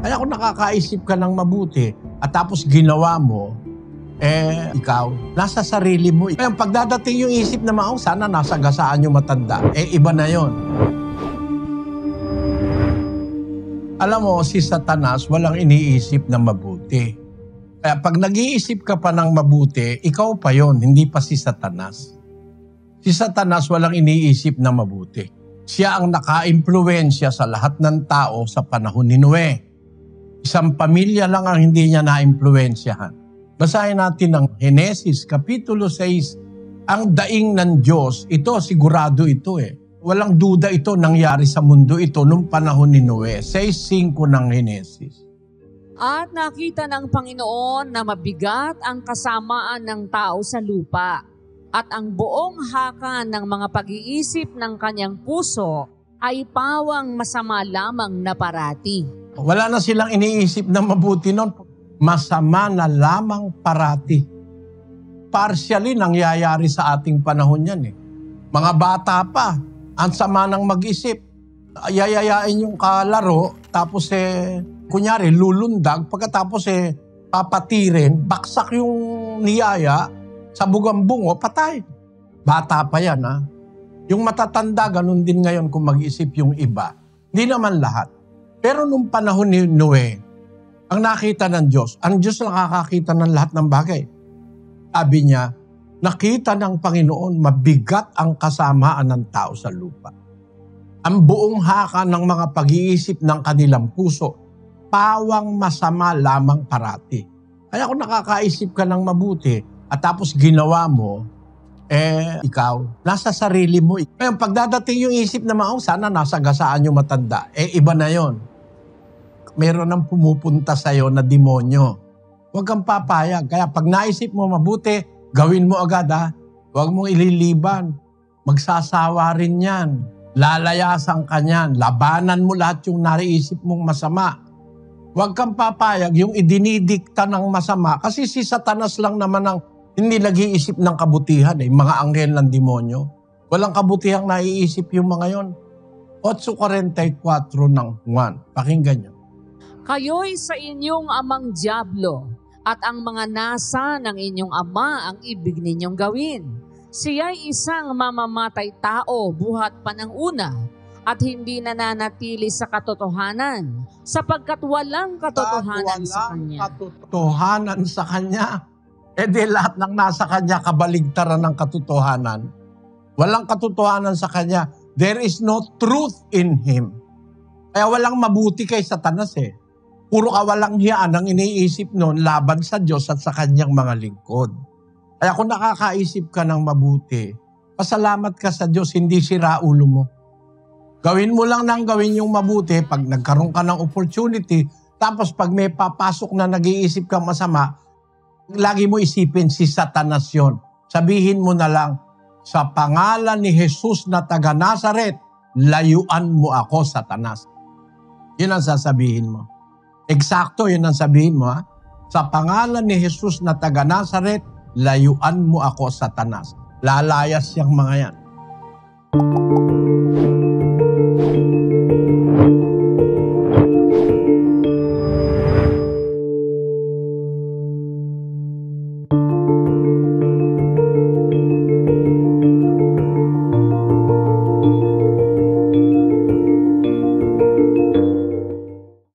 Kaya kung nakakaisip ka ng mabuti at tapos ginawa mo, ikaw, nasa sarili mo. Kaya pagdadating yung isip na sana nasa gasaan yung matanda, iba na yon. Alam mo, si Satanas walang iniisip na mabuti. Kaya pag nag-iisip ka pa ng mabuti, ikaw pa yon, hindi pa si Satanas. Si Satanas walang iniisip na mabuti. Siya ang naka-impluwensya sa lahat ng tao sa panahon ni Noe. Isang pamilya lang ang hindi niya na-impluwensyahan. Basahin natin ang Henesis, Kapitulo 6. Ang daing ng Diyos, ito sigurado ito Walang duda ito nangyari sa mundo ito nung panahon ni Noe. 6:5 ng Henesis. At nakita ng Panginoon na mabigat ang kasamaan ng tao sa lupa at ang buong haka ng mga pag-iisip ng kanyang puso ay pawang masama lamang na parati. Wala na silang iniisip na mabuti noon. Masama na lamang parati. Partially nangyayari sa ating panahon yan Mga bata pa, ang sama ng mag-isip. Yayayain yung kalaro, tapos kunyari lulundag, pagkatapos papatirin, baksak yung niyaya, sa bugambungo, patay. Bata pa yan Yung matatanda, ganun din ngayon kung mag-isip yung iba. Hindi naman lahat. Pero nung panahon ni Noe, ang nakita ng Diyos, ang Diyos nakakakita ng lahat ng bagay. Sabi niya, nakita ng Panginoon mabigat ang kasamaan ng tao sa lupa. Ang buong haka ng mga pag-iisip ng kanilang puso, pawang masama lamang parati. Kaya kung nakakaisip ka ng mabuti, at tapos ginawa mo, ikaw, nasa sarili mo. Ngayon, pagdadating yung isip na sana nasa gasaan yung matanda, iba na yon. Meron nang pumupunta sa'yo na demonyo. Huwag kang papayag. Kaya pag naisip mo mabuti, gawin mo agad Huwag mong ililiban. Magsasawa rin yan. Lalayasan ka niyan. Labanan mo lahat yung naiisip mong masama. Huwag kang papayag yung idinidikta ng masama. Kasi si Satanas lang naman ang hindi nag-iisip ng kabutihan mga anghel ng demonyo. Walang kabutihang naiisip yung mga yon. 8:44 ng Juan. Pakinggan nyo. Kayo'y sa inyong amang Diablo, at ang mga nasa ng inyong ama ang ibig ninyong gawin. Siya'y isang mamamatay tao buhat pa ng una, at hindi nananatili sa katotohanan, sapagkat walang katotohanan sa kanya. Katotohanan sa kanya. Di lahat ng nasa kanya kabaligtaran ng katotohanan. Walang katotohanan sa kanya. There is no truth in him. Kaya walang mabuti kay Satanas Puro kawalang hiyaan ang iniisip noon laban sa Diyos at sa kanyang mga lingkod. Kaya kung nakakaisip ka ng mabuti, pasalamat ka sa Diyos, hindi sira ulo mo. Gawin mo lang ng gawin yung mabuti pag nagkaroon ka ng opportunity, tapos pag may papasok na nag-iisip kang masama, lagi mo isipin si Satanas yun. Sabihin mo na lang, sa pangalan ni Jesus na taga Nazaret, layuan mo ako, Satanas. Yun ang sasabihin mo. Eksakto, yun ang sabihin mo. Sa pangalan ni Jesus na taga Nazaret, layuan mo ako, Satanas. Lalayas yung mga yan.